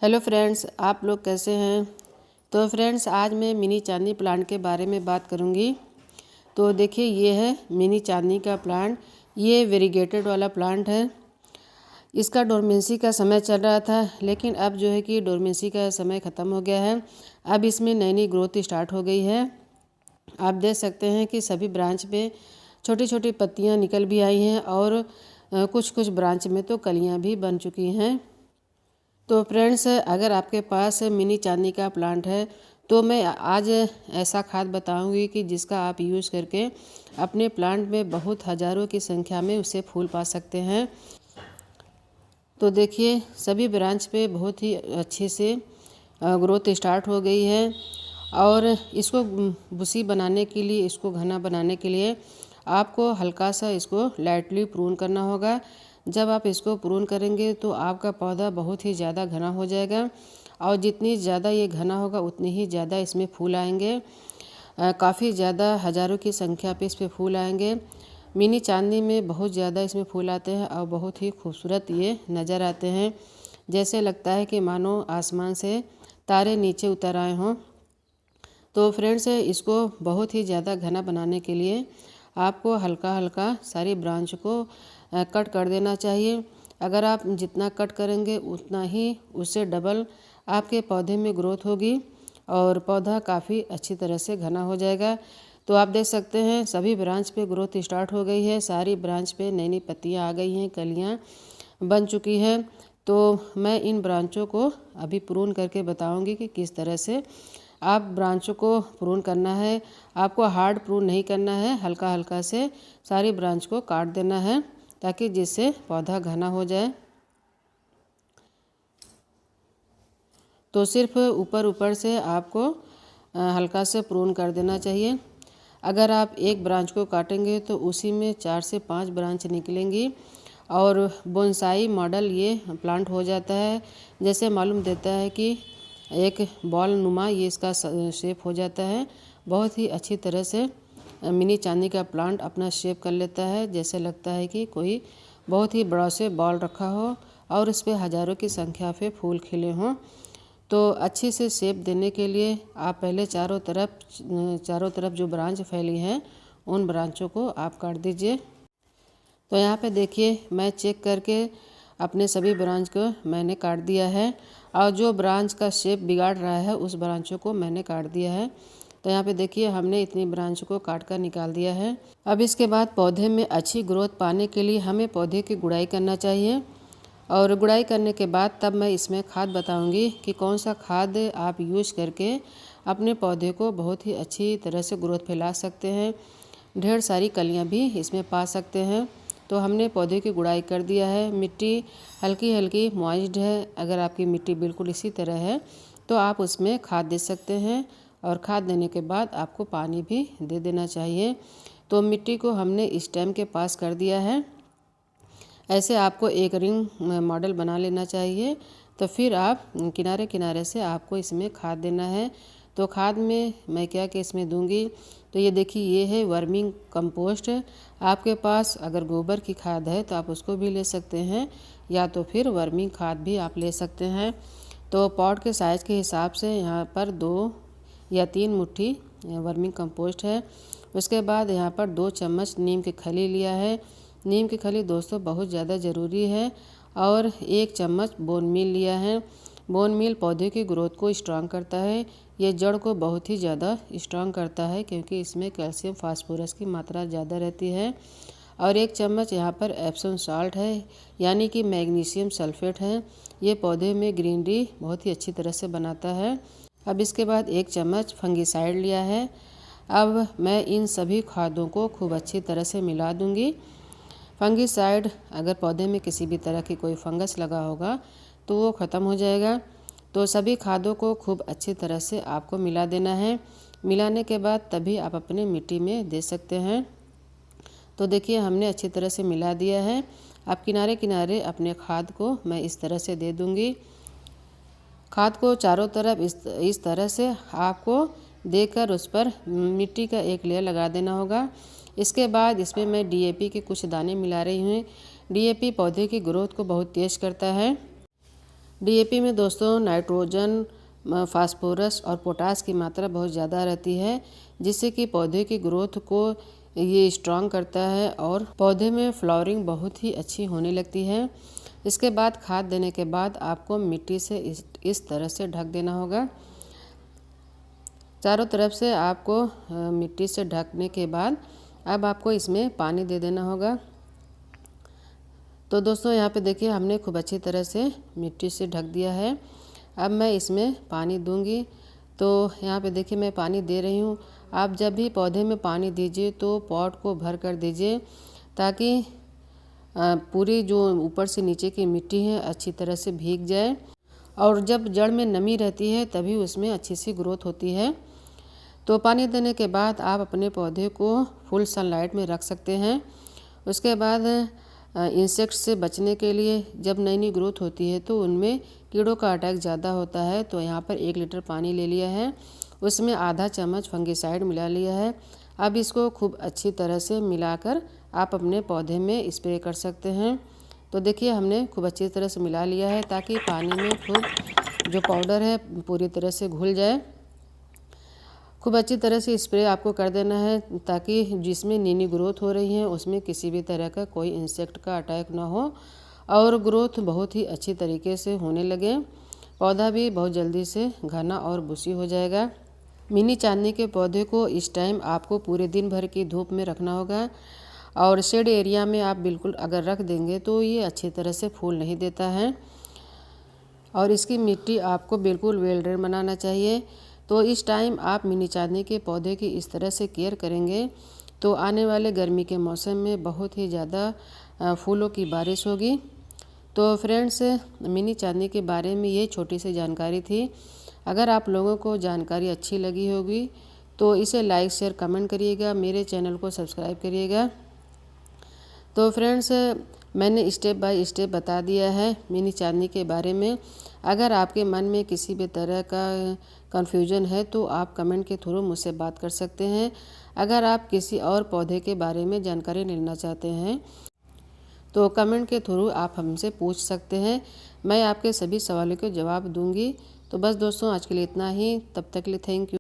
Hello friends, आप लोग कैसे हैं। तो फ्रेंड्स, आज मैं मिनी चांदनी प्लांट के बारे में बात करूंगी। तो देखिए, ये है मिनी चांदनी का प्लांट। ये वेरीगेटेड वाला प्लांट है। इसका डोरमेंसी का समय चल रहा था, लेकिन अब जो है कि डोरमेंसी का समय ख़त्म हो गया है। अब इसमें नई नई ग्रोथ स्टार्ट हो गई है। आप देख सकते हैं कि सभी ब्रांच पे छोटी छोटी पत्तियाँ निकल भी आई हैं और कुछ कुछ ब्रांच में तो कलियाँ भी बन चुकी हैं। तो फ्रेंड्स, अगर आपके पास मिनी चांदनी का प्लांट है तो मैं आज ऐसा खाद बताऊंगी कि जिसका आप यूज़ करके अपने प्लांट में बहुत हज़ारों की संख्या में उससे फूल पा सकते हैं। तो देखिए, सभी ब्रांच पे बहुत ही अच्छे से ग्रोथ स्टार्ट हो गई है। और इसको बुशी बनाने के लिए, इसको घना बनाने के लिए आपको हल्का सा इसको लाइटली प्रून करना होगा। जब आप इसको प्रून करेंगे तो आपका पौधा बहुत ही ज़्यादा घना हो जाएगा, और जितनी ज़्यादा ये घना होगा उतनी ही ज़्यादा इसमें फूल आएंगे। काफ़ी ज़्यादा हज़ारों की संख्या पे इस पर फूल आएंगे। मिनी चांदनी में बहुत ज़्यादा इसमें फूल आते हैं और बहुत ही खूबसूरत ये नज़र आते हैं। जैसे लगता है कि मानो आसमान से तारे नीचे उतर आए हों। तो फ्रेंड्स, इसको बहुत ही ज़्यादा घना बनाने के लिए आपको हल्का हल्का सारी ब्रांच को कट कर देना चाहिए। अगर आप जितना कट करेंगे उतना ही उससे डबल आपके पौधे में ग्रोथ होगी और पौधा काफ़ी अच्छी तरह से घना हो जाएगा। तो आप देख सकते हैं सभी ब्रांच पे ग्रोथ स्टार्ट हो गई है। सारी ब्रांच पे नई नई पत्तियाँ आ गई हैं, कलियाँ बन चुकी हैं। तो मैं इन ब्रांचों को अभी प्रून करके बताऊंगी कि किस तरह से आप ब्रांचों को प्रून करना है। आपको हार्ड प्रून नहीं करना है, हल्का हल्का से सारी ब्रांच को काट देना है ताकि जिससे पौधा घना हो जाए। तो सिर्फ ऊपर ऊपर से आपको हल्का से प्रून कर देना चाहिए। अगर आप एक ब्रांच को काटेंगे तो उसी में 4 से 5 ब्रांच निकलेंगी और बोनसाई मॉडल ये प्लांट हो जाता है। जैसे मालूम देता है कि एक बॉल नुमा ये इसका शेप हो जाता है। बहुत ही अच्छी तरह से मिनी चांदनी का प्लांट अपना शेप कर लेता है। जैसे लगता है कि कोई बहुत ही बड़ा से बॉल रखा हो और इस पर हज़ारों की संख्या पे फूल खिले हों। तो अच्छी से शेप देने के लिए आप पहले चारों तरफ जो ब्रांच फैली हैं उन ब्रांचों को आप काट दीजिए। तो यहाँ पे देखिए, मैं चेक करके अपने सभी ब्रांच को मैंने काट दिया है और जो ब्रांच का शेप बिगाड़ रहा है उस ब्रांचों को मैंने काट दिया है। तो यहाँ पे देखिए, हमने इतनी ब्रांच को काट कर निकाल दिया है। अब इसके बाद पौधे में अच्छी ग्रोथ पाने के लिए हमें पौधे की गुड़ाई करना चाहिए। और गुड़ाई करने के बाद तब मैं इसमें खाद बताऊंगी कि कौन सा खाद आप यूज करके अपने पौधे को बहुत ही अच्छी तरह से ग्रोथ फैला सकते हैं, ढेर सारी कलियां भी इसमें पा सकते हैं। तो हमने पौधे की गुड़ाई कर दिया है। मिट्टी हल्की हल्की मॉइस्ड है। अगर आपकी मिट्टी बिल्कुल इसी तरह है तो आप उसमें खाद दे सकते हैं, और खाद देने के बाद आपको पानी भी दे देना चाहिए। तो मिट्टी को हमने स्टेम के पास कर दिया है। ऐसे आपको एक रिंग मॉडल बना लेना चाहिए। तो फिर आप किनारे किनारे से आपको इसमें खाद देना है। तो खाद में मैं क्या क्या इसमें दूंगी, तो ये देखिए, ये है वर्मिंग कंपोस्ट। आपके पास अगर गोबर की खाद है तो आप उसको भी ले सकते हैं, या तो फिर वर्मिंग खाद भी आप ले सकते हैं। तो पॉट के साइज़ के हिसाब से यहाँ पर 2 या 3 मुट्ठी वर्मिंग कंपोस्ट है। उसके बाद यहाँ पर 2 चम्मच नीम की खली लिया है। नीम की खली दोस्तों बहुत ज़्यादा ज़रूरी है। और 1 चम्मच बोन मील लिया है। बोन मील पौधे की ग्रोथ को स्ट्रांग करता है। ये जड़ को बहुत ही ज़्यादा स्ट्रांग करता है क्योंकि इसमें कैल्शियम फास्फोरस की मात्रा ज़्यादा रहती है। और 1 चम्मच यहाँ पर एप्सम सॉल्ट है, यानी कि मैग्नीशियम सल्फेट है। ये पौधे में ग्रीनरी बहुत ही अच्छी तरह से बनाता है। अब इसके बाद 1 चम्मच फंगिसाइड लिया है। अब मैं इन सभी खादों को खूब अच्छी तरह से मिला दूंगी। फंगिसाइड, अगर पौधे में किसी भी तरह की कोई फंगस लगा होगा तो वो ख़त्म हो जाएगा। तो सभी खादों को खूब अच्छी तरह से आपको मिला देना है। मिलाने के बाद तभी आप अपने मिट्टी में दे सकते हैं। तो देखिए, हमने अच्छी तरह से मिला दिया है। अब किनारे किनारे अपने खाद को मैं इस तरह से दे दूंगी। खाद को चारों तरफ इस तरह से आपको देकर उस पर मिट्टी का एक लेयर लगा देना होगा। इसके बाद इसमें मैं डीएपी के कुछ दाने मिला रही हूँ। डीएपी पौधे की ग्रोथ को बहुत तेज़ करता है। डीएपी में दोस्तों नाइट्रोजन, फास्फोरस और पोटास की मात्रा बहुत ज़्यादा रहती है, जिससे कि पौधे की ग्रोथ को ये स्ट्रॉन्ग करता है और पौधे में फ्लावरिंग बहुत ही अच्छी होने लगती है। इसके बाद खाद देने के बाद आपको मिट्टी से इस तरह से ढक देना होगा। चारों तरफ से आपको मिट्टी से ढकने के बाद अब आपको इसमें पानी दे देना होगा। तो दोस्तों यहाँ पे देखिए हमने खूब अच्छी तरह से मिट्टी से ढक दिया है। अब मैं इसमें पानी दूंगी। तो यहाँ पे देखिए मैं पानी दे रही हूँ। आप जब भी पौधे में पानी दीजिए तो पॉट को भर कर दीजिए, ताकि पूरी जो ऊपर से नीचे की मिट्टी है अच्छी तरह से भीग जाए। और जब जड़ में नमी रहती है तभी उसमें अच्छी सी ग्रोथ होती है। तो पानी देने के बाद आप अपने पौधे को फुल सनलाइट में रख सकते हैं। उसके बाद इंसेक्ट्स से बचने के लिए जब नई नई ग्रोथ होती है तो उनमें कीड़ों का अटैक ज़्यादा होता है। तो यहाँ पर 1 लीटर पानी ले लिया है, उसमें आधा चम्मच फंगिसाइड मिला लिया है। अब इसको खूब अच्छी तरह से मिलाकर आप अपने पौधे में स्प्रे कर सकते हैं। तो देखिए हमने खूब अच्छी तरह से मिला लिया है, ताकि पानी में खूब जो पाउडर है पूरी तरह से घुल जाए। खूब अच्छी तरह से स्प्रे आपको कर देना है, ताकि जिसमें नई नई ग्रोथ हो रही है उसमें किसी भी तरह का कोई इंसेक्ट का अटैक ना हो और ग्रोथ बहुत ही अच्छी तरीके से होने लगे। पौधा भी बहुत जल्दी से घना और बुशी हो जाएगा। मिनी चांदनी के पौधे को इस टाइम आपको पूरे दिन भर की धूप में रखना होगा, और शेड एरिया में आप बिल्कुल अगर रख देंगे तो ये अच्छी तरह से फूल नहीं देता है। और इसकी मिट्टी आपको बिल्कुल वेल ड्रेन बनाना चाहिए। तो इस टाइम आप मिनी चांदनी के पौधे की इस तरह से केयर करेंगे तो आने वाले गर्मी के मौसम में बहुत ही ज़्यादा फूलों की बारिश होगी। तो फ्रेंड्स, मिनी चांदनी के बारे में ये छोटी सी जानकारी थी। अगर आप लोगों को जानकारी अच्छी लगी होगी तो इसे लाइक शेयर कमेंट करिएगा, मेरे चैनल को सब्सक्राइब करिएगा। तो फ्रेंड्स, मैंने स्टेप बाय स्टेप बता दिया है मिनी चांदनी के बारे में। अगर आपके मन में किसी भी तरह का कन्फ्यूजन है तो आप कमेंट के थ्रू मुझसे बात कर सकते हैं। अगर आप किसी और पौधे के बारे में जानकारी लेना चाहते हैं तो कमेंट के थ्रू आप हमसे पूछ सकते हैं, मैं आपके सभी सवालों के जवाब दूंगी। तो बस दोस्तों, आज के लिए इतना ही। तब तक के लिए थैंक यू।